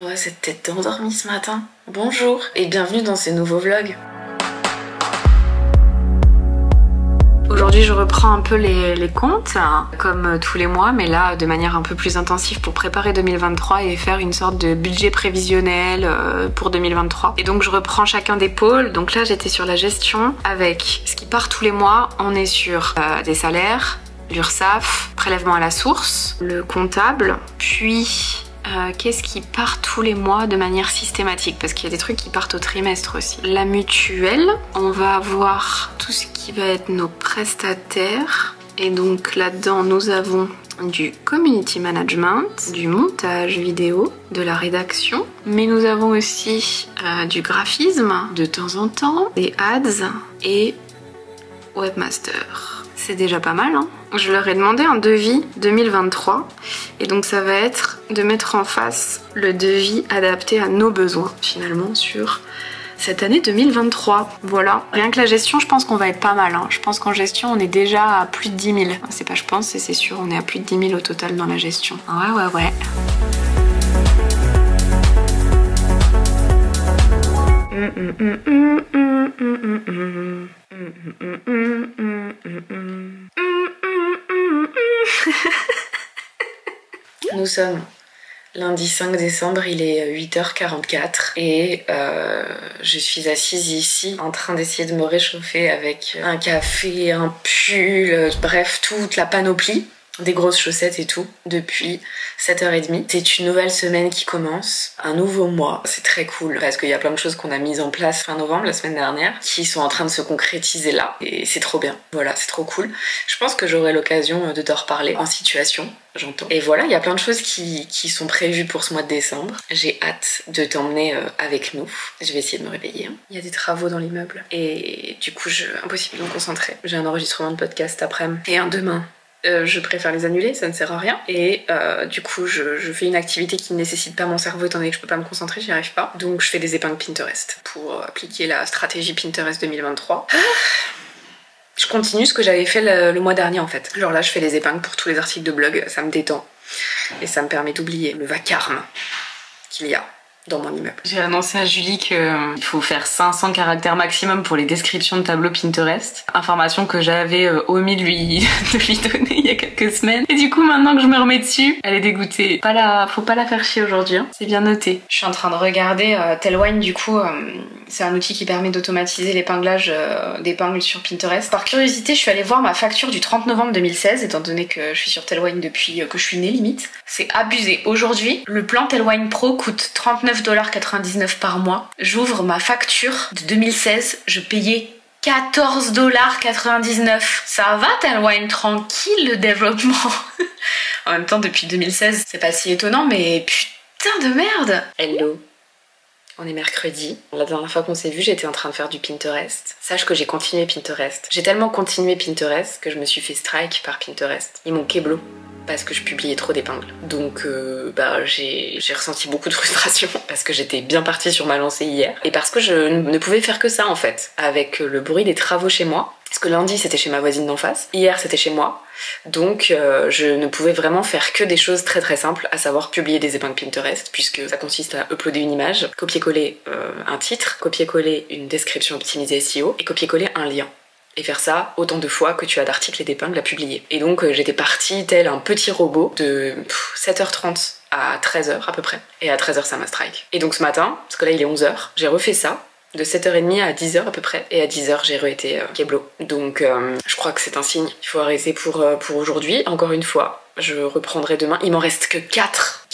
Ouais, cette tête endormie ce matin. Bonjour et bienvenue dans ce nouveau vlog. Aujourd'hui je reprends un peu les comptes, hein, comme tous les mois, mais là de manière un peu plus intensive pour préparer 2023 et faire une sorte de budget prévisionnel pour 2023. Et donc je reprends chacun des pôles. Donc là j'étais sur la gestion avec ce qui part tous les mois. On est sur des salaires, l'URSSAF, prélèvement à la source, le comptable, puis... qu'est-ce qui part tous les mois de manière systématique, parce qu'il y a des trucs qui partent au trimestre aussi. La mutuelle, on va avoir tout ce qui va être nos prestataires, et donc là-dedans nous avons du community management, du montage vidéo, de la rédaction, mais nous avons aussi du graphisme de temps en temps, des ads et webmaster. C'est déjà pas mal, hein. Je leur ai demandé un devis 2023 et donc ça va être de mettre en face le devis adapté à nos besoins finalement sur cette année 2023. Voilà, rien que la gestion, je pense qu'on va être pas mal, hein. Je pense qu'en gestion on est déjà à plus de 10 000. C'est pas je pense, c'est sûr, on est à plus de 10 000 au total dans la gestion. Ouais. Nous sommes lundi 5 décembre, il est 8h44 et je suis assise ici en train d'essayer de me réchauffer avec un café, un pull, bref toute la panoplie, des grosses chaussettes et tout, depuis 7h30. C'est une nouvelle semaine qui commence, un nouveau mois. C'est très cool parce qu'il y a plein de choses qu'on a mises en place fin novembre, la semaine dernière, qui sont en train de se concrétiser là. Et c'est trop bien. Voilà, c'est trop cool. Je pense que j'aurai l'occasion de t'en reparler en situation, j'entends. Et voilà, il y a plein de choses qui sont prévues pour ce mois de décembre. J'ai hâte de t'emmener avec nous. Je vais essayer de me réveiller, hein. Il y a des travaux dans l'immeuble. Et du coup, impossible de me concentrer. J'ai un enregistrement de podcast après-midi et un demain. Je préfère les annuler, ça ne sert à rien. Et du coup, je fais une activité qui ne nécessite pas mon cerveau étant donné que je peux pas me concentrer, j'y arrive pas. Donc je fais des épingles Pinterest pour appliquer la stratégie Pinterest 2023. Je continue ce que j'avais fait le mois dernier en fait. Genre là, je fais les épingles pour tous les articles de blog, ça me détend. Et ça me permet d'oublier le vacarme qu'il y a dans mon immeuble. J'ai annoncé à Julie qu'il faut faire 500 caractères maximum pour les descriptions de tableaux Pinterest. Information que j'avais omis de lui donner il y a quelques semaines. Et du coup, maintenant que je me remets dessus, elle est dégoûtée. Faut pas la faire chier aujourd'hui, hein. C'est bien noté. Je suis en train de regarder Tailwind, du coup, c'est un outil qui permet d'automatiser l'épinglage d'épingles sur Pinterest. Par curiosité, je suis allée voir ma facture du 30 novembre 2016, étant donné que je suis sur Tailwind depuis que je suis née limite. C'est abusé. Aujourd'hui, le plan Tailwind Pro coûte 39,99 $ par mois. J'ouvre ma facture de 2016, je payais 14,99 $. Ça va Tailwind, tranquille le développement. En même temps, depuis 2016, c'est pas si étonnant, mais putain de merde. Hello. On est mercredi. La dernière fois qu'on s'est vu, j'étais en train de faire du Pinterest. Sache que j'ai continué Pinterest. J'ai tellement continué Pinterest que je me suis fait strike par Pinterest. Ils m'ont keblo parce que je publiais trop d'épingles. Donc j'ai ressenti beaucoup de frustration parce que j'étais bien partie sur ma lancée hier et parce que je ne pouvais faire que ça en fait, avec le bruit des travaux chez moi. Parce que lundi c'était chez ma voisine d'en face, hier c'était chez moi, donc je ne pouvais vraiment faire que des choses très très simples, à savoir publier des épingles Pinterest, puisque ça consiste à uploader une image, copier-coller un titre, copier-coller une description optimisée SEO et copier-coller un lien. Et faire ça autant de fois que tu as d'articles et d'épingles à publier. Et donc j'étais partie tel un petit robot de 7h30 à 13h à peu près. Et à 13h ça m'a strike. Et donc ce matin, parce que là il est 11h, j'ai refait ça de 7h30 à 10h à peu près. Et à 10h j'ai re-été keblo. Donc je crois que c'est un signe. Il faut arrêter pour aujourd'hui. Encore une fois, je reprendrai demain. Il m'en reste que 4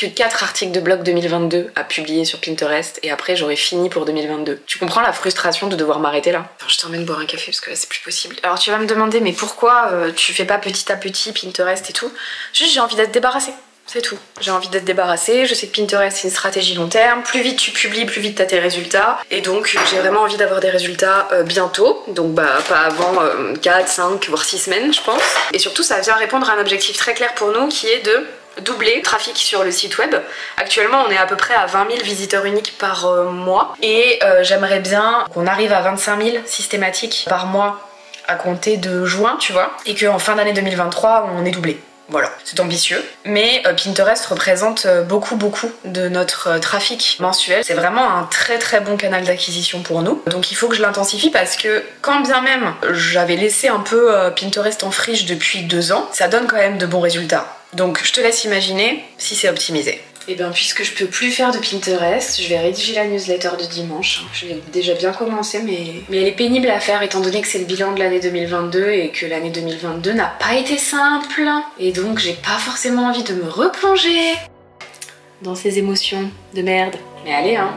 articles de blog 2022 à publier sur Pinterest et après j'aurai fini pour 2022. Tu comprends la frustration de devoir m'arrêter là? Attends, je t'emmène boire un café parce que là c'est plus possible. Alors tu vas me demander mais pourquoi tu fais pas petit à petit Pinterest et tout? Juste j'ai envie d'être débarrassée. C'est tout. J'ai envie d'être débarrassée, je sais que Pinterest c'est une stratégie long terme, plus vite tu publies, plus vite t'as tes résultats, et donc j'ai vraiment envie d'avoir des résultats bientôt, donc pas avant 4, 5, voire 6 semaines je pense. Et surtout ça vient répondre à un objectif très clair pour nous qui est de doubler le trafic sur le site web. Actuellement on est à peu près à 20 000 visiteurs uniques par mois, et j'aimerais bien qu'on arrive à 25 000 systématiques par mois à compter de juin, tu vois, et qu'en fin d'année 2023 on est doublé. Voilà, c'est ambitieux. Mais Pinterest représente beaucoup de notre trafic mensuel. C'est vraiment un très bon canal d'acquisition pour nous. Donc il faut que je l'intensifie parce que quand bien même j'avais laissé un peu Pinterest en friche depuis 2 ans, ça donne quand même de bons résultats. Donc je te laisse imaginer si c'est optimisé. Et bien puisque je peux plus faire de Pinterest, je vais rédiger la newsletter de dimanche. Je l'ai déjà bien commencé mais elle est pénible à faire étant donné que c'est le bilan de l'année 2022 et que l'année 2022 n'a pas été simple. Et donc j'ai pas forcément envie de me replonger dans ces émotions de merde. Mais allez hein.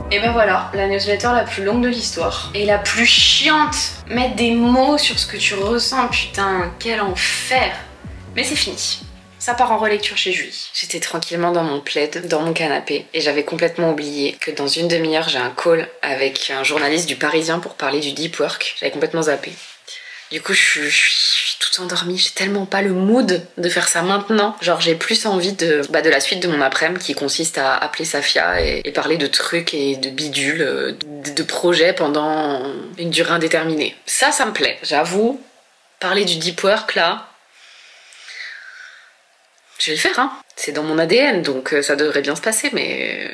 Et ben voilà, la newsletter la plus longue de l'histoire. Et la plus chiante. Mettre des mots sur ce que tu ressens, putain, quel enfer. Mais c'est fini. Ça part en relecture chez Julie. J'étais tranquillement dans mon plaid, dans mon canapé, et j'avais complètement oublié que dans une demi-heure, j'ai un call avec un journaliste du Parisien pour parler du deep work. J'avais complètement zappé. Du coup, je suis toute endormie. J'ai tellement pas le mood de faire ça maintenant. Genre, j'ai plus envie de la suite de mon après-midi qui consiste à appeler Safia et parler de trucs et de bidules, de projets pendant une durée indéterminée. Ça me plaît. J'avoue, parler du deep work là, je vais le faire, hein. C'est dans mon ADN, donc ça devrait bien se passer, mais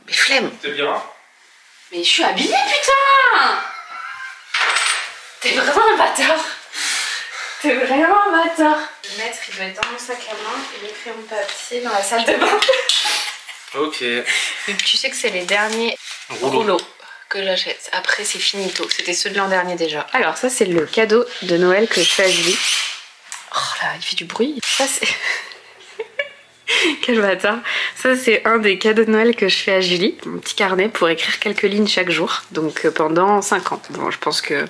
flemme. C'est bien. Mais je suis habillée, putain. T'es vraiment un bâtard. T'es vraiment un bâtard. Le maître, il doit être dans mon sac à main et le crayon de papier dans la salle de bain. Ok. Et tu sais que c'est les derniers rouleaux que j'achète. Après, c'est finito. C'était ceux de l'an dernier déjà. Alors ça, c'est le cadeau de Noël que je fais à Julie. Oh là, il fait du bruit. Ça, c'est... Quel bâtard. Ça c'est un des cadeaux de Noël que je fais à Julie. Mon petit carnet pour écrire quelques lignes chaque jour. Donc pendant 5 ans. Bon, je pense que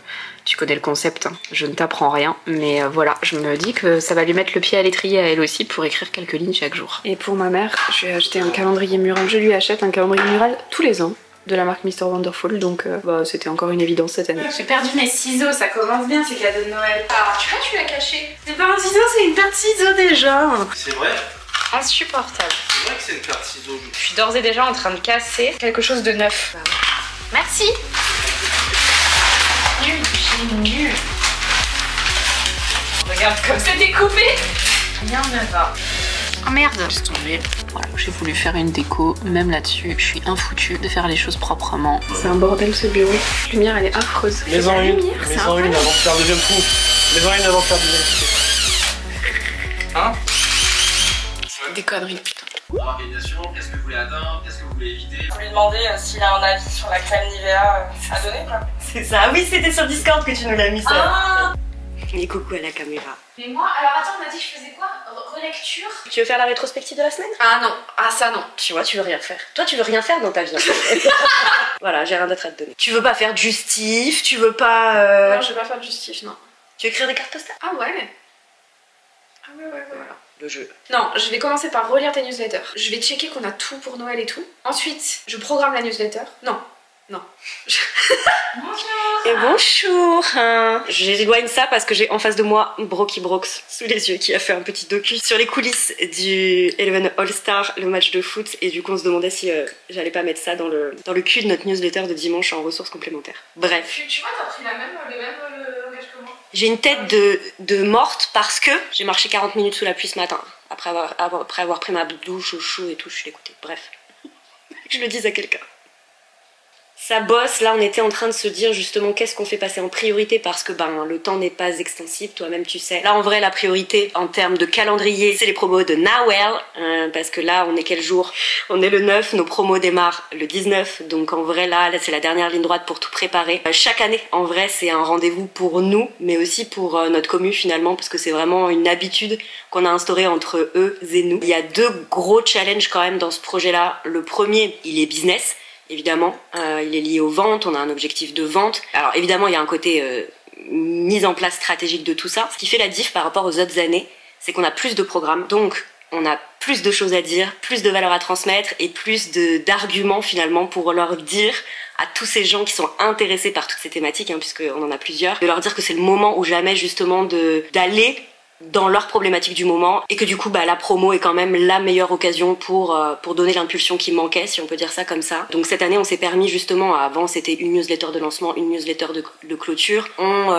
tu connais le concept, hein. Je ne t'apprends rien. Mais voilà, je me dis que ça va lui mettre le pied à l'étrier à elle aussi pour écrire quelques lignes chaque jour. Et pour ma mère, je vais acheter un calendrier mural. Je lui achète un calendrier mural tous les ans de la marque Mr. Wonderful, donc c'était encore une évidence cette année. J'ai perdu mes ciseaux, ça commence bien ces cadeaux de Noël. Ah, tu vois, tu l'as caché. C'est pas un ciseau, c'est une paire de ciseaux déjà. C'est vrai? Insupportable. C'est vrai que c'est une paire de ciseaux. Je suis d'ores et déjà en train de casser quelque chose de neuf. Merci. Nul. Regarde comme c'est découpé. Rien ne va. Oh merde. Laisse tomber. Voilà, j'ai voulu faire une déco, même là-dessus, je suis infoutue de faire les choses proprement. C'est un bordel ce bureau. La lumière, elle est affreuse. Mets-en une. Mets-en une avant de faire deuxième trou. Mets-en une avant de faire deuxième trou. Hein? Des conneries, putain. L'organisation, qu'est-ce que vous voulez atteindre? Qu'est-ce que vous voulez éviter? Faut lui demander s'il a un avis sur la crème Nivea à donner, quoi. C'est ça, oui, c'était sur Discord que tu nous l'as mis ça. Ah. Et coucou à la caméra. Mais moi, alors attends, on m'a dit que je faisais quoi? Relecture? Tu veux faire la rétrospective de la semaine? Ah non, ah ça non. Tu vois, tu veux rien faire. Toi, tu veux rien faire dans ta vie. Voilà, j'ai rien d'autre à te donner. Tu veux pas faire de justif, tu veux pas... Non, je vais pas faire de justif, non. Tu veux écrire des cartes postales? Ah ouais. Ah ouais, voilà. Le jeu. Non, je vais commencer par relire tes newsletters. Je vais checker qu'on a tout pour Noël et tout. Ensuite, je programme la newsletter. Non. Bonjour. Et bonjour hein. J'éloigne ça parce que j'ai en face de moi Brocky Brooks sous les yeux qui a fait un petit docu sur les coulisses du Eleven All-Star, le match de foot, et du coup on se demandait si j'allais pas mettre ça dans le cul de notre newsletter de dimanche en ressources complémentaires. Bref. Tu vois, t'as pris le même langage que moi. J'ai une tête de morte parce que j'ai marché 40 minutes sous la pluie ce matin après avoir pris ma douche au chaud et tout, je suis dégoûtée. Bref. Je le dis à quelqu'un. Ça bosse, là on était en train de se dire justement qu'est-ce qu'on fait passer en priorité parce que le temps n'est pas extensible, toi-même tu sais. Là en vrai la priorité en termes de calendrier c'est les promos de Noël parce que là on est quel jour? On est le 9, nos promos démarrent le 19, donc en vrai là c'est la dernière ligne droite pour tout préparer. Chaque année en vrai c'est un rendez-vous pour nous mais aussi pour notre commu finalement parce que c'est vraiment une habitude qu'on a instaurée entre eux et nous. Il y a 2 gros challenges quand même dans ce projet là. Le premier il est business. Évidemment, il est lié aux ventes, on a un objectif de vente. Alors évidemment, il y a un côté mise en place stratégique de tout ça. Ce qui fait la diff par rapport aux autres années, c'est qu'on a plus de programmes. Donc, on a plus de choses à dire, plus de valeurs à transmettre et plus d'arguments finalement pour leur dire à tous ces gens qui sont intéressés par toutes ces thématiques, puisqu'on en a plusieurs, de leur dire que c'est le moment ou jamais justement d'aller dans leur problématique du moment et que du coup la promo est quand même la meilleure occasion pour donner l'impulsion qui manquait, si on peut dire ça comme ça. Donc cette année on s'est permis justement, avant c'était une newsletter de lancement, une newsletter de clôture, on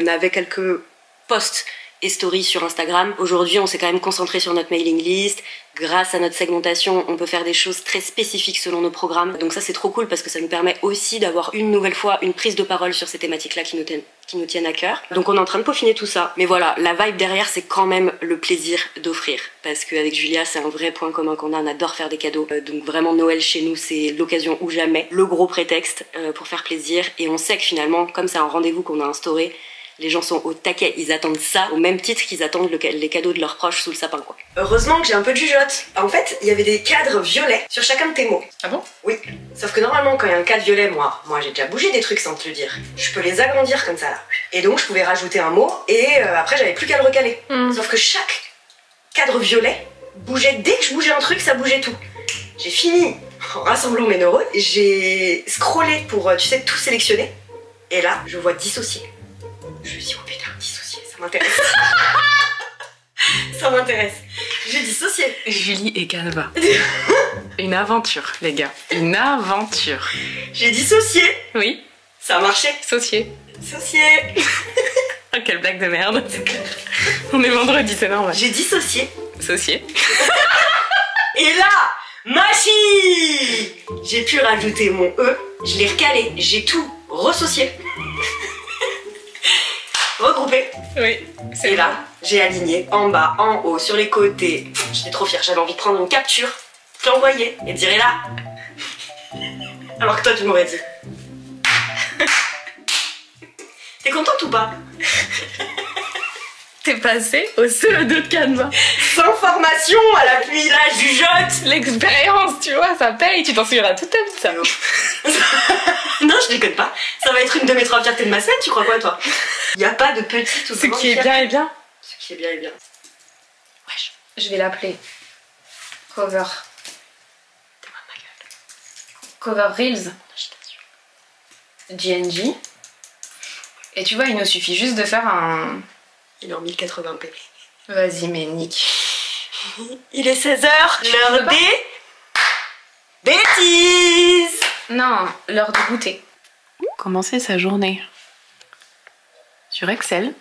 avait quelques posts et stories sur Instagram. Aujourd'hui on s'est quand même concentré sur notre mailing list. Grâce à notre segmentation, on peut faire des choses très spécifiques selon nos programmes. Donc ça c'est trop cool parce que ça nous permet aussi d'avoir une nouvelle fois une prise de parole sur ces thématiques-là qui nous tiennent à cœur. Donc on est en train de peaufiner tout ça. Mais voilà, la vibe derrière c'est quand même le plaisir d'offrir. Parce qu'avec Julia c'est un vrai point commun qu'on a, on adore faire des cadeaux. Donc vraiment Noël chez nous c'est l'occasion ou jamais, le gros prétexte pour faire plaisir. Et on sait que finalement, comme c'est un rendez-vous qu'on a instauré, les gens sont au taquet, ils attendent ça au même titre qu'ils attendent les cadeaux de leurs proches sous le sapin quoi. Heureusement que j'ai un peu de jugeote. En fait, il y avait des cadres violets sur chacun de tes mots. Ah bon? Oui. Sauf que normalement quand il y a un cadre violet, moi j'ai déjà bougé des trucs sans te le dire. Je peux les agrandir comme ça là. Et donc je pouvais rajouter un mot et après j'avais plus qu'à le recaler. Sauf que chaque cadre violet bougeait, dès que je bougeais un truc ça bougeait tout. J'ai fini en rassemblant mes neurones, j'ai scrollé pour tu sais tout sélectionner. Et là je vois dissocier. Je me suis dit, oh putain, dissocier, ça m'intéresse. Ça m'intéresse. J'ai dissocié. Julie et Canva. Une aventure, les gars. Une aventure. J'ai dissocié. Oui. Ça a marché. Saucier. Dissocié. Oh, quelle blague de merde. On est vendredi, c'est normal. J'ai dissocié. Saucier. Et là, magie. J'ai pu rajouter mon E. Je l'ai recalé. J'ai tout ressocié. Regroupé. Oui. Et là, j'ai aligné en bas, en haut, sur les côtés. J'étais trop fière, j'avais envie de prendre une capture, te l'envoyer et te dire là. Alors que toi, tu m'aurais dit. T'es contente ou pas? T'es passé au CE2 de Canva. Sans formation, à l'appui, là, jugeote. L'expérience, tu vois, ça paye. Tu t'en souviendras toute ta vie, ça. Non, je déconne pas. Ça va être une de mes 3 fiertés de ma scène, tu crois quoi, toi? Y a pas de petite ou de Ce qui est bien est bien. Ce qui est bien est bien. Wesh. Je vais l'appeler Cover. Cover Reels. GNG. Et tu vois, il nous suffit juste de faire un... Il est en 1080p. Vas-y, mais nique. Il est 16h, l'heure des... bêtises. Non, l'heure de goûter. Commencer sa journée sur Excel.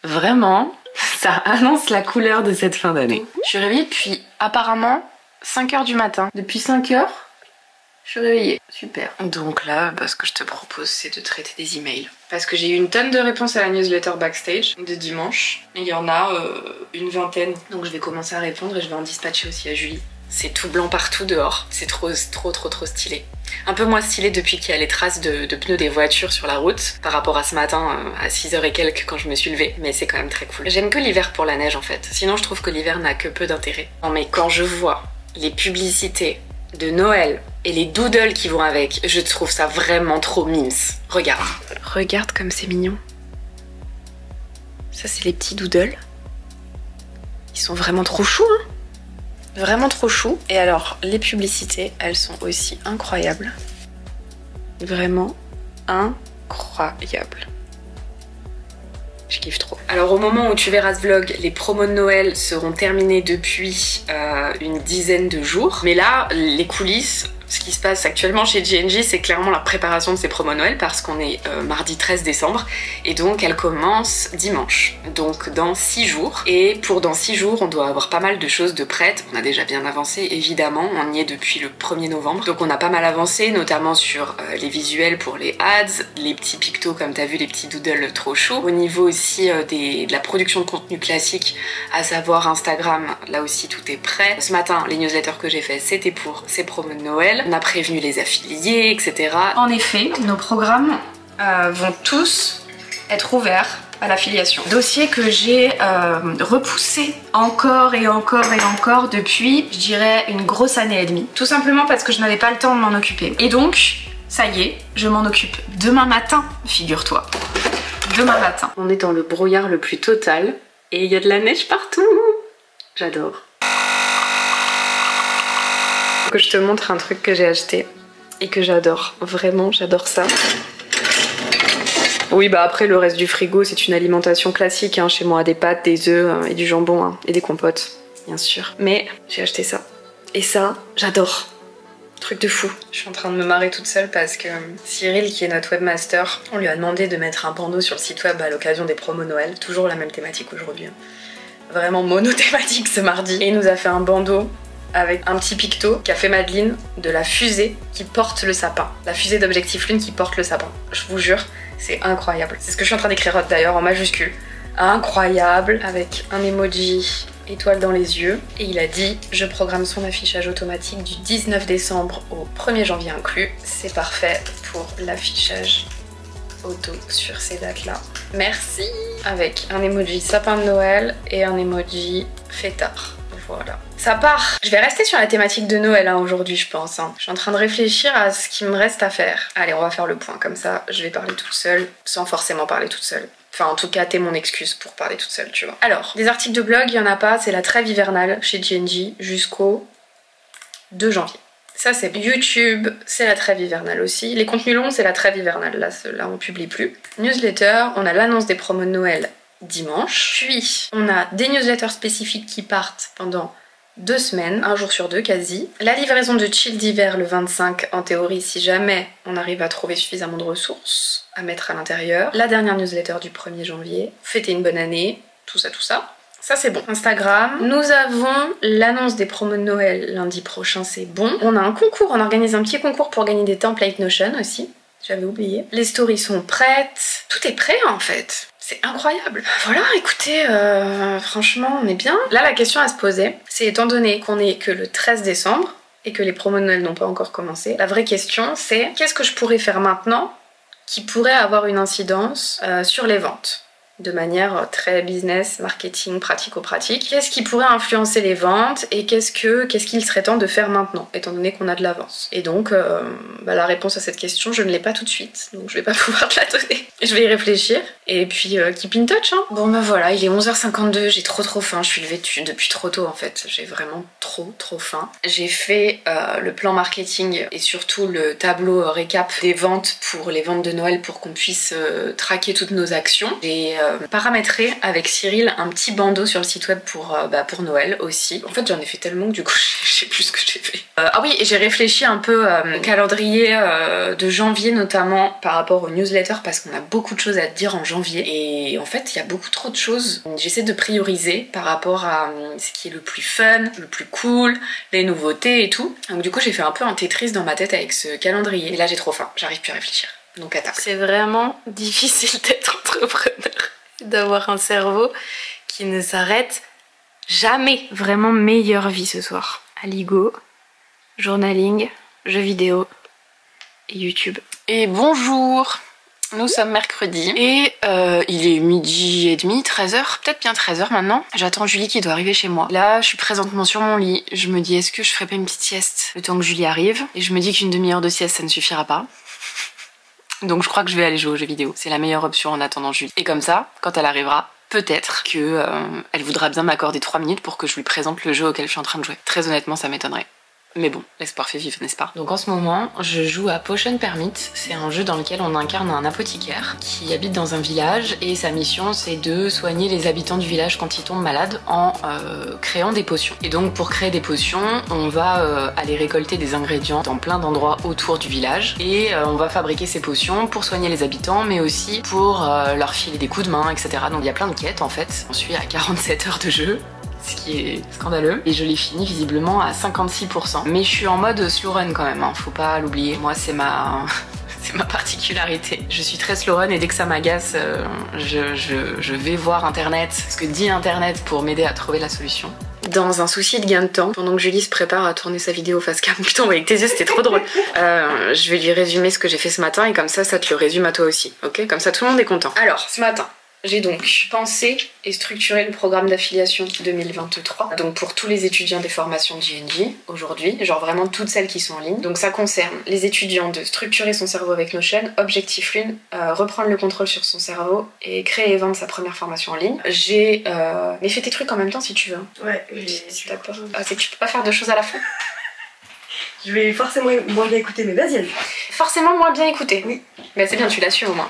Vraiment, ça annonce la couleur de cette fin d'année. Je suis réveillée depuis apparemment 5h du matin. Depuis 5h, je suis réveillée. Super. Donc là, ce que je te propose, c'est de traiter des emails. Parce que j'ai eu une tonne de réponses à la newsletter Backstage de dimanche. Il y en a une vingtaine. Donc je vais commencer à répondre et je vais en dispatcher aussi à Julie. C'est tout blanc partout dehors. C'est trop stylé. Un peu moins stylé depuis qu'il y a les traces de pneus des voitures sur la route par rapport à ce matin à 6h et quelques quand je me suis levée. Mais c'est quand même très cool. J'aime que l'hiver pour la neige en fait. Sinon je trouve que l'hiver n'a que peu d'intérêt. Non mais quand je vois les publicités de Noël et les doodles qui vont avec, je trouve ça vraiment trop mimes. Regarde. Regarde comme c'est mignon. Ça c'est les petits doodles. Ils sont vraiment trop choux hein. Vraiment trop chou. Et alors, les publicités, elles sont aussi incroyables. Vraiment incroyables. Je kiffe trop. Alors au moment où tu verras ce vlog, les promos de Noël seront terminés depuis une dizaine de jours. Mais là, les coulisses, ce qui se passe actuellement chez GNG, c'est clairement la préparation de ces promos Noël parce qu'on est mardi 13 décembre et donc elle commence dimanche, donc dans 6 jours. Et pour dans 6 jours, on doit avoir pas mal de choses de prêtes. On a déjà bien avancé, évidemment, on y est depuis le 1er novembre. Donc on a pas mal avancé, notamment sur les visuels pour les ads, les petits pictos comme t'as vu, les petits doodles trop chauds. Au niveau aussi de la production de contenu classique, à savoir Instagram, là aussi tout est prêt. Ce matin, les newsletters que j'ai fait, c'était pour ces promos de Noël. On a prévenu les affiliés, etc. En effet, nos programmes vont tous être ouverts à l'affiliation. Dossier que j'ai repoussé encore et encore et encore depuis, je dirais, une grosse année et demie. Tout simplement parce que je n'avais pas le temps de m'en occuper. Et donc, ça y est, je m'en occupe demain matin, figure-toi. Demain matin. On est dans le brouillard le plus total et il y a de la neige partout. J'adore. Que je te montre un truc que j'ai acheté et que j'adore. Vraiment, j'adore ça. Oui, bah après le reste du frigo c'est une alimentation classique hein, chez moi, des pâtes, des œufs et du jambon hein, et des compotes, bien sûr. Mais j'ai acheté ça. Et ça, j'adore. Truc de fou. Je suis en train de me marrer toute seule parce que Cyril, qui est notre webmaster, on lui a demandé de mettre un bandeau sur le site web à l'occasion des promos Noël. Toujours la même thématique aujourd'hui. Vraiment monothématique ce mardi. Et il nous a fait un bandeau avec un petit picto qu'a fait Madeline de la fusée qui porte le sapin. La fusée d'Objectif Lune qui porte le sapin. Je vous jure, c'est incroyable. C'est ce que je suis en train d'écrire d'ailleurs en majuscule. Incroyable, avec un emoji étoile dans les yeux. Et il a dit « Je programme son affichage automatique du 19 décembre au 1er janvier inclus. C'est parfait pour l'affichage auto sur ces dates-là. Merci !» Avec un emoji sapin de Noël et un emoji fêtard. Voilà. Ça part. Je vais rester sur la thématique de Noël hein, aujourd'hui, je pense. Hein. Je suis en train de réfléchir à ce qui me reste à faire. Allez, on va faire le point comme ça. Je vais parler toute seule, sans forcément parler toute seule. Enfin, en tout cas, t'es mon excuse pour parler toute seule, tu vois. Alors, des articles de blog, il y en a pas. C'est la trêve hivernale chez GNG jusqu'au 2 janvier. Ça, c'est YouTube, c'est la trêve hivernale aussi. Les contenus longs, c'est la trêve hivernale. Là, on publie plus. Newsletter, on a l'annonce des promos de Noël dimanche. Puis, on a des newsletters spécifiques qui partent pendant 2 semaines, 1 jour sur 2 quasi. La livraison de chill d'hiver le 25 en théorie si jamais on arrive à trouver suffisamment de ressources à mettre à l'intérieur. La dernière newsletter du 1er janvier. Fêter une bonne année, tout ça, tout ça. Ça c'est bon. Instagram, nous avons l'annonce des promos de Noël lundi prochain, c'est bon. On a un concours, on organise un petit concours pour gagner des templates Notion aussi. J'avais oublié. Les stories sont prêtes. Tout est prêt en fait. C'est incroyable. Voilà, écoutez, franchement, on est bien. Là, la question à se poser, c'est étant donné qu'on est que le 13 décembre et que les promos de Noël n'ont pas encore commencé, la vraie question, c'est qu'est-ce que je pourrais faire maintenant qui pourrait avoir une incidence sur les ventes de manière très business, marketing, pratico-pratique. Qu'est-ce qui pourrait influencer les ventes et qu'est-ce qu'il serait temps de faire maintenant, étant donné qu'on a de l'avance. Et donc, la réponse à cette question, je ne l'ai pas tout de suite, donc je vais pas pouvoir te la donner. Je vais y réfléchir, et puis keep in touch, hein. Bon bah voilà, il est 11h52, j'ai trop faim, je suis levée depuis trop tôt en fait, j'ai vraiment trop faim. J'ai fait le plan marketing et surtout le tableau récap des ventes pour les ventes de Noël pour qu'on puisse traquer toutes nos actions. J'ai paramétrer avec Cyril un petit bandeau sur le site web pour Noël aussi. En fait j'en ai fait tellement que du coup je sais plus ce que j'ai fait. Ah oui, et j'ai réfléchi un peu au calendrier de janvier notamment par rapport aux newsletters parce qu'on a beaucoup de choses à te dire en janvier et en fait il y a beaucoup trop de choses. J'essaie de prioriser par rapport à ce qui est le plus fun, le plus cool, les nouveautés et tout. Donc du coup j'ai fait un peu un Tetris dans ma tête avec ce calendrier et là j'ai trop faim, j'arrive plus à réfléchir. Donc à table. C'est vraiment difficile d'être entrepreneur, d'avoir un cerveau qui ne s'arrête jamais. Vraiment meilleure vie ce soir. Aligo, journaling, jeux vidéo et YouTube. Et bonjour, nous sommes mercredi et il est 12h30, 13h, peut-être bien 13h maintenant. J'attends Julie qui doit arriver chez moi. Là je suis présentement sur mon lit, je me dis est-ce que je ferais pas une petite sieste le temps que Julie arrive et je me dis qu'une demi-heure de sieste ça ne suffira pas. Donc je crois que je vais aller jouer aux jeux vidéo. C'est la meilleure option en attendant Julie. Et comme ça, quand elle arrivera, peut-être que elle voudra bien m'accorder 3 minutes pour que je lui présente le jeu auquel je suis en train de jouer. Très honnêtement, ça m'étonnerait. Mais bon, l'espoir fait vivre, n'est-ce pas? Donc en ce moment, je joue à Potion Permit. C'est un jeu dans lequel on incarne un apothicaire qui habite dans un village et sa mission c'est de soigner les habitants du village quand ils tombent malades en créant des potions. Et donc pour créer des potions, on va aller récolter des ingrédients dans plein d'endroits autour du village et on va fabriquer ces potions pour soigner les habitants mais aussi pour leur filer des coups de main, etc. Donc il y a plein de quêtes en fait. On suit à 47 heures de jeu. Ce qui est scandaleux. Et je l'ai fini visiblement à 56%. Mais je suis en mode slow run quand même, hein. Faut pas l'oublier. Moi c'est ma particularité. Je suis très slow run et dès que ça m'agace, je vais voir internet, ce que dit internet pour m'aider à trouver la solution. Dans un souci de gain de temps, pendant que Julie se prépare à tourner sa vidéo face cam, putain avec tes yeux c'était trop drôle, je vais lui résumer ce que j'ai fait ce matin et comme ça te le résume à toi aussi, ok? Comme ça tout le monde est content. Alors, ce matin, j'ai donc pensé et structuré le programme d'affiliation 2023, donc pour tous les étudiants des formations de GNG aujourd'hui, genre vraiment toutes celles qui sont en ligne. Donc ça concerne les étudiants de structurer son cerveau avec Notion, Objectif Lune, reprendre le contrôle sur son cerveau et créer et vendre sa première formation en ligne. J'ai... Mais fais tes trucs en même temps si tu veux. Ouais, si t'as peur. Ah, c'est que tu peux pas faire deux choses à la fois. Je vais forcément moins bien écouter, mais vas-y. Forcément moins bien écouter. Oui. Mais c'est bien, tu l'as su au moins.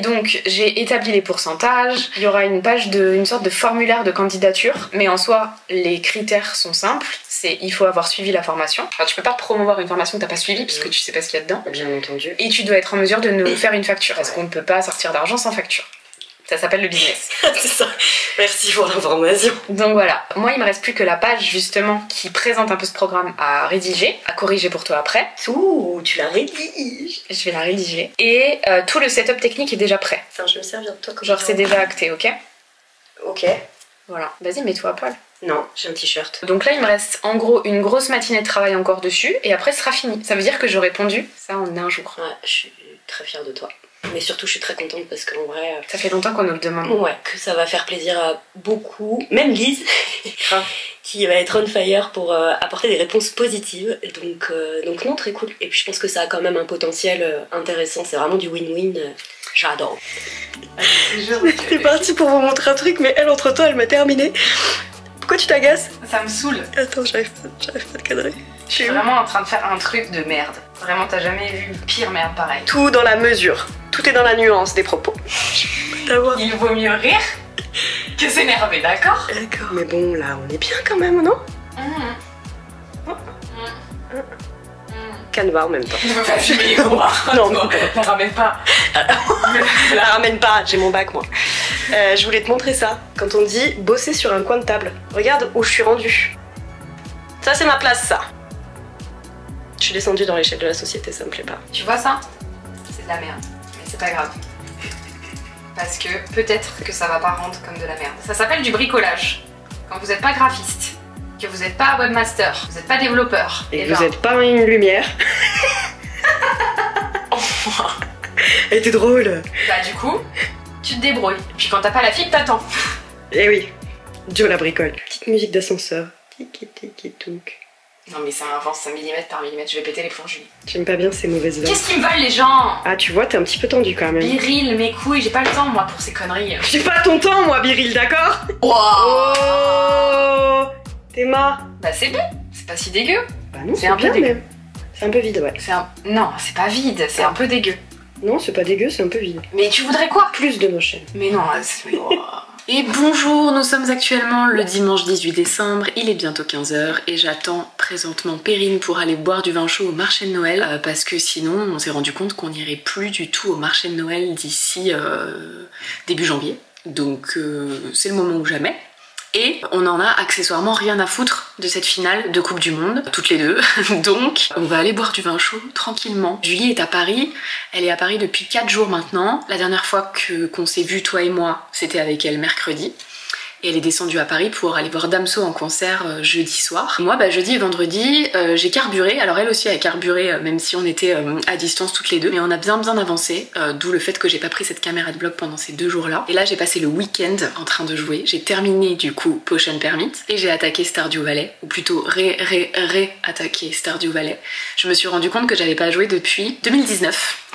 Donc j'ai établi les pourcentages, il y aura une page une sorte de formulaire de candidature, mais en soi les critères sont simples, il faut avoir suivi la formation. Enfin, tu peux pas promouvoir une formation que t'as pas suivie parce que tu sais pas ce qu'il y a dedans. Bien entendu. Et tu dois être en mesure de nous faire une facture, parce qu'on ne peut pas sortir d'argent sans facture. Ça s'appelle le business. C'est ça. Merci pour l'information. Donc voilà, moi il me reste plus que la page justement qui présente un peu ce programme à rédiger, à corriger pour toi après. Ouh, tu la rédiges. Je vais la rédiger. Et tout le setup technique est déjà prêt. Enfin, je vais me servir de toi comme Genre c'est déjà acté, ok? Ok. Voilà, vas-y mets-toi à poil. Non, j'ai un t-shirt. Donc là il me reste en gros une grosse matinée de travail encore dessus et après ce sera fini. Ça veut dire que j'aurai pondu ça en un jour. Ouais, je suis très fière de toi. Mais surtout je suis très contente parce qu'en vrai... Ça fait longtemps qu'on nous le demande. Ouais, que ça va faire plaisir à beaucoup, même Lise, qui va être on fire pour apporter des réponses positives. Donc non, très cool. Et puis je pense que ça a quand même un potentiel intéressant. C'est vraiment du win-win. J'adore. J'étais partie pour vous montrer un truc, mais elle, entre-temps, elle m'a terminé. Pourquoi tu t'agaces? Ça me saoule. Attends, j'arrive pas à te cadrer. Je suis vraiment en train de faire un truc de merde. Vraiment, t'as jamais vu pire merde pareil. Tout dans la mesure. Tout est dans la nuance des propos. Il vaut mieux rire que s'énerver, d'accord? D'accord. Mais bon, là, on est bien quand même, non? Canevas en même temps. Je veux pas fumer les couloirs. Non, la ramène pas. La ramène pas, j'ai mon bac moi. Je voulais te montrer ça. Quand on dit bosser sur un coin de table, regarde où je suis rendue. Ça, c'est ma place, ça. Je suis descendue dans l'échelle de la société, ça me plaît pas. Tu vois ça? C'est de la merde. Mais c'est pas grave. Parce que peut-être que ça va pas rendre comme de la merde. Ça s'appelle du bricolage. Quand vous n'êtes pas graphiste, que vous n'êtes pas webmaster, vous n'êtes pas développeur. Et que vous n'êtes pas une lumière. Elle était drôle. Bah du coup, tu te débrouilles. Puis quand t'as pas la fibre, t'attends. Eh oui, Joe la bricole. Petite musique d'ascenseur. Tiki tiki touk. Non mais ça avance 5 mm par millimètre, je vais péter les plombs, Julie. J'aime pas bien ces mauvaises vannes. Qu'est-ce qu'ils me veulent les gens? Ah tu vois, t'es un petit peu tendu quand même. Biril, mes couilles, j'ai pas le temps moi pour ces conneries. J'ai pas ton temps moi, Biril, d'accord? Wow. Oh, Théma. Bah c'est bon, c'est pas si dégueu. Bah non, c'est un bien peu dégueu. même. C'est un peu vide, ouais. Non, c'est pas vide, c'est un peu dégueu. Non, c'est pas dégueu, c'est un peu vide. Mais tu voudrais quoi? Plus de motion. Mais non, c'est... Et bonjour, nous sommes actuellement le dimanche 18 décembre, il est bientôt 15h et j'attends présentement Perrine pour aller boire du vin chaud au marché de Noël parce que sinon on s'est rendu compte qu'on n'irait plus du tout au marché de Noël d'ici début janvier. Donc c'est le moment ou jamais. Et on en a accessoirement rien à foutre de cette finale de Coupe du Monde, toutes les deux. Donc on va aller boire du vin chaud tranquillement. Julie est à Paris, elle est à Paris depuis 4 jours maintenant. La dernière fois qu'on s'est vu, toi et moi, c'était avec elle mercredi. Et elle est descendue à Paris pour aller voir Damso en concert jeudi soir. Moi, bah, jeudi et vendredi, j'ai carburé. Alors elle aussi a carburé, même si on était à distance toutes les deux. Mais on a bien avancé, d'où le fait que j'ai pas pris cette caméra de vlog pendant ces 2 jours-là. Et là, j'ai passé le week-end en train de jouer. J'ai terminé du coup Potion Permit et j'ai attaqué Stardew Valley, ou plutôt attaqué Stardew Valley. Je me suis rendu compte que j'avais pas joué depuis 2019.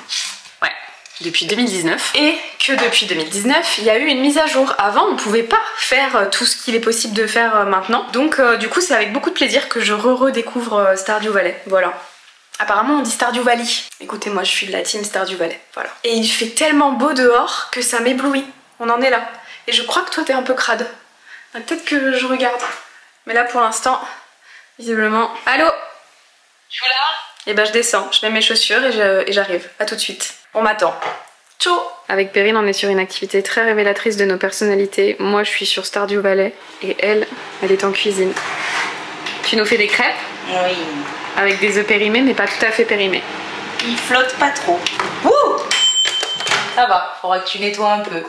Depuis 2019 et que depuis 2019 il y a eu une mise à jour. Avant on pouvait pas faire tout ce qu'il est possible de faire maintenant, donc du coup c'est avec beaucoup de plaisir que je redécouvre Stardew Valley. Voilà. Apparemment on dit Stardew Valley. Écoutez, moi je suis de la team Stardew Valley. Voilà. Et il fait tellement beau dehors que ça m'éblouit. On en est là. Et je crois que toi t'es un peu crade. Peut-être que je regarde. Mais là pour l'instant, visiblement... Allô? Je suis là. Et ben je descends, je mets mes chaussures et j'arrive. À tout de suite. On m'attend. Ciao! Avec Perrine, on est sur une activité très révélatrice de nos personnalités. Moi, je suis sur Stardew Valley et elle est en cuisine. Tu nous fais des crêpes? Oui. Avec des œufs périmés, mais pas tout à fait périmés. Il flotte pas trop. Ouh! Ça va, faudra que tu nettoies un peu.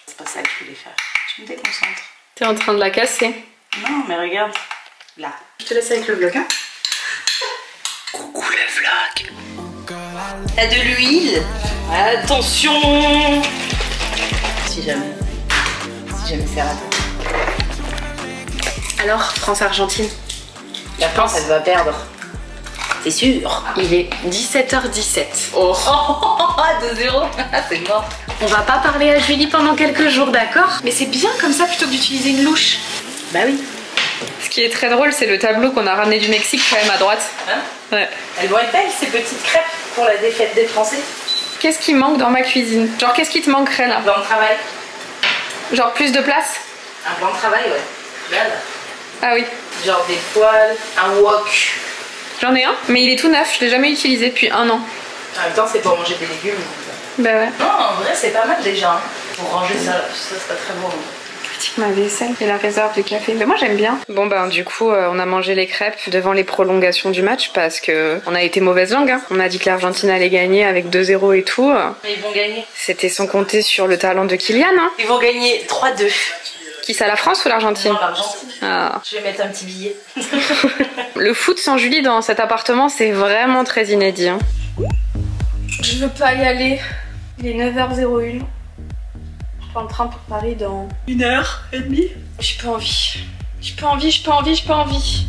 C'est pas ça que je voulais faire. Tu me déconcentres. T'es en train de la casser. Non, mais regarde. Là. Je te laisse avec le vlog, hein? Coucou le vlog. T'as de l'huile? Attention! Si jamais c'est raté. Alors, France-Argentine? La France, elle va perdre. C'est sûr. Il est 17h17. Oh, 2-0. C'est mort. On va pas parler à Julie pendant quelques jours, d'accord? Mais c'est bien comme ça plutôt que d'utiliser une louche. Bah oui. Ce qui est très drôle, c'est le tableau qu'on a ramené du Mexique quand même à droite. Hein? Ouais. Elles vont être belles ces petites crêpes pour la défaite des Français. Qu'est-ce qui manque dans ma cuisine? Genre, qu'est-ce qui te manquerait là? Un plan de travail. Genre, plus de place? Un plan de travail, ouais. Là. Ah oui. Genre des poêles, un wok. J'en ai un, mais il est tout neuf, je l'ai jamais utilisé depuis 1 an. En même temps, c'est pour manger des légumes. Bah ouais. Non, en vrai, c'est pas mal déjà. Hein. Pour ranger ça, ça serait très beau. Critique ma vaisselle et la réserve du café. Mais moi j'aime bien. Bon ben du coup on a mangé les crêpes devant les prolongations du match parce que on a été mauvaise langue. Hein. On a dit que l'Argentine allait gagner avec 2-0 et tout. Mais ils vont gagner. C'était sans compter sur le talent de Kylian. Hein. Ils vont gagner 3-2. Qui ça, la France ou l'Argentine? Non, l'Argentine. Ah. Je vais mettre un petit billet. Le foot sans Julie dans cet appartement c'est vraiment très inédit. Hein. Je veux pas y aller. Il est 9h01. Je prends le train pour Paris dans 1h30. J'ai pas envie. J'ai pas envie, j'ai pas envie, j'ai pas envie.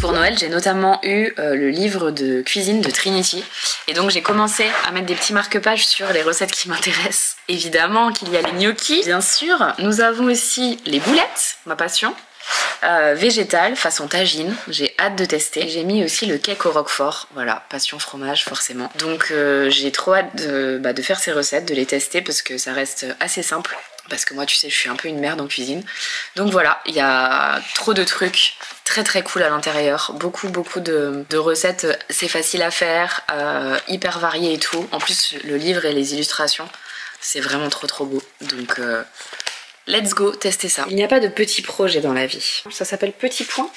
Pour Noël, j'ai notamment eu le livre de cuisine de Trinity. Et donc j'ai commencé à mettre des petits marque-pages sur les recettes qui m'intéressent. Évidemment qu'il y a les gnocchis, bien sûr. Nous avons aussi les boulettes, ma passion. Végétal façon tagine, j'ai hâte de tester. J'ai mis aussi le cake au roquefort, voilà, passion fromage forcément. Donc j'ai trop hâte de faire ces recettes, de les tester parce que ça reste assez simple. Parce que moi tu sais je suis un peu une merde en cuisine. Donc voilà, il y a trop de trucs très très cool à l'intérieur. Beaucoup de recettes, c'est facile à faire, hyper varié et tout. En plus le livre et les illustrations, c'est vraiment trop beau. Donc let's go tester ça. Il n'y a pas de petits projets dans la vie. Ça s'appelle Petit Point.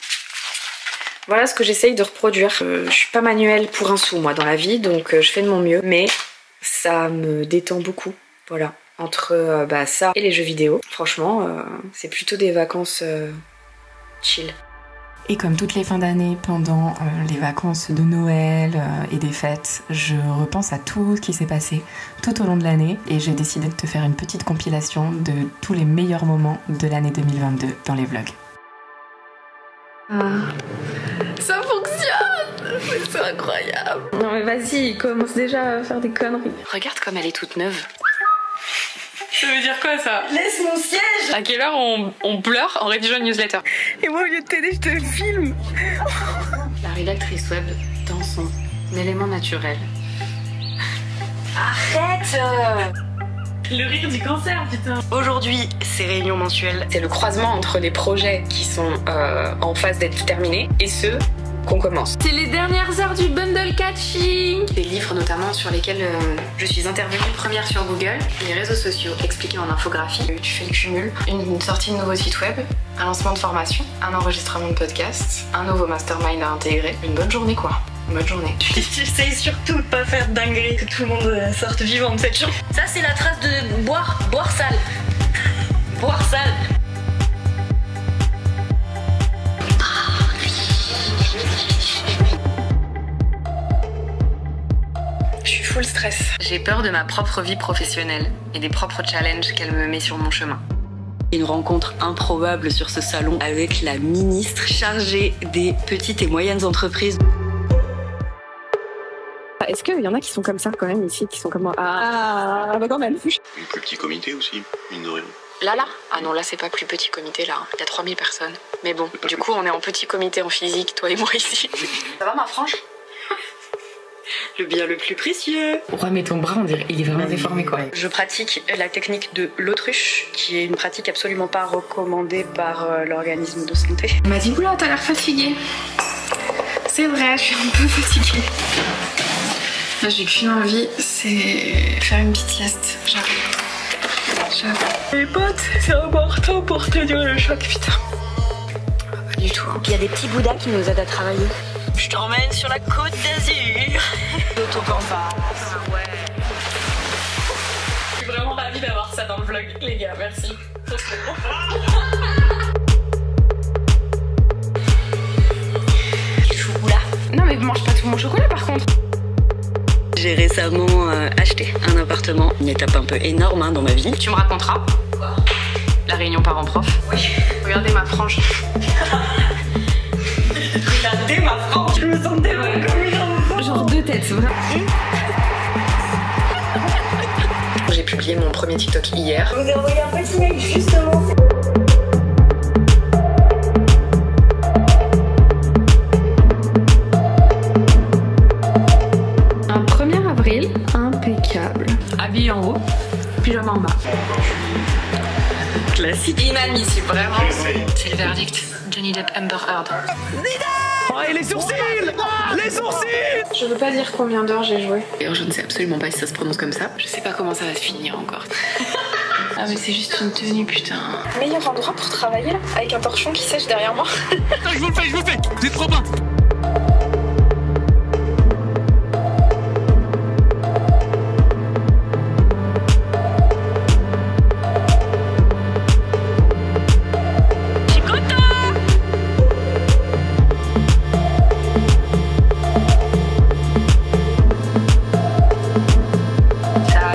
Voilà ce que j'essaye de reproduire. Je suis pas manuelle pour un sou moi dans la vie, donc je fais de mon mieux. Mais ça me détend beaucoup. Voilà. Entre ça et les jeux vidéo. Franchement, c'est plutôt des vacances chill. Et comme toutes les fins d'année, pendant les vacances de Noël et des fêtes, je repense à tout ce qui s'est passé tout au long de l'année et j'ai décidé de te faire une petite compilation de tous les meilleurs moments de l'année 2022 dans les vlogs. Ça fonctionne! C'est incroyable! Non mais vas-y, il commence déjà à faire des conneries. Regarde comme elle est toute neuve. Ça veut dire quoi ça? Laisse mon siège! À quelle heure on pleure en rédigeant une newsletter? Et moi au lieu de t'aider je te filme. La rédactrice web dans son élément naturel. Arrête! Le rire du cancer putain. Aujourd'hui, c'est réunion mensuelle. C'est le croisement entre les projets qui sont en phase d'être terminés et ceux qu'on commence. C'est les dernières heures du bundle catching. Des livres notamment sur lesquels je suis intervenue première sur Google, les réseaux sociaux expliqués en infographie. Tu fais le cumul, une sortie de nouveau site web, un lancement de formation, un enregistrement de podcast, un nouveau mastermind à intégrer. Une bonne journée quoi. Une bonne journée. J'essaye surtout de pas faire de dinguerie, que tout le monde sorte vivant de cette journée. Ça c'est la trace de boire sale. Boire sale. Full stress. J'ai peur de ma propre vie professionnelle et des propres challenges qu'elle me met sur mon chemin. Une rencontre improbable sur ce salon avec la ministre chargée des petites et moyennes entreprises. Est-ce qu'il y en a qui sont comme ça quand même ici, qui sont comme moi? Ah bah quand même. Un plus petit comité aussi, mine de rien. Là Ah non, là c'est pas plus petit comité là, il y a 3000 personnes. Mais bon, du coup on est en petit comité en physique, toi et moi ici. Ça va ma frange? Le bien le plus précieux. Ouais mais ton bras on dirait, il est vraiment déformé quoi. Je pratique la technique de l'autruche, qui est une pratique absolument pas recommandée par l'organisme de santé. Il m'a dit oula t'as l'air fatiguée. C'est vrai, je suis un peu fatiguée. Là j'ai qu'une envie, c'est faire une petite sieste. J'avoue. Les potes, c'est important pour tenir le choc, putain. Pas du tout. Hein. Il y a des petits bouddhas qui nous aident à travailler. Je t'emmène sur la côte d'Azur. D'autocampus. Ouais. Je suis vraiment ravie d'avoir ça dans le vlog, les gars, merci. Du chocolat. Non mais mange pas tout mon chocolat par contre. J'ai récemment acheté un appartement, une étape un peu énorme hein, dans ma vie. Tu me raconteras. Quoi? La réunion parents-prof. Oui. Regardez ma frange. Regardez ma frange. Je me sentais comme une enfant. Genre deux têtes, vraiment. J'ai publié mon premier TikTok hier. Je vous ai envoyé un petit mail justement. Habillé en haut, pyjama en bas. Classique. Inadmissible, vraiment. C'est le verdict. Johnny Depp, Amber Heard. Oh, et les sourcils! Les sourcils! Je veux pas dire combien d'heures j'ai joué. D'ailleurs, je ne sais absolument pas si ça se prononce comme ça. Je sais pas comment ça va se finir encore. Ah mais c'est juste une tenue, putain. Meilleur endroit pour travailler là, avec un torchon qui sèche derrière moi. Je vous le fais! C'est trop bien!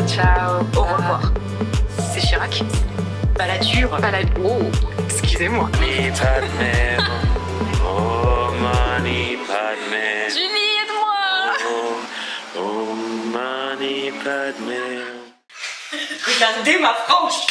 Ciao. Au revoir. C'est Chirac. Baladure. Oh, excusez-moi. Money Padme. Oh, money Padme. Julie, aide-moi. Oh, money Padme. Regardez ma frange.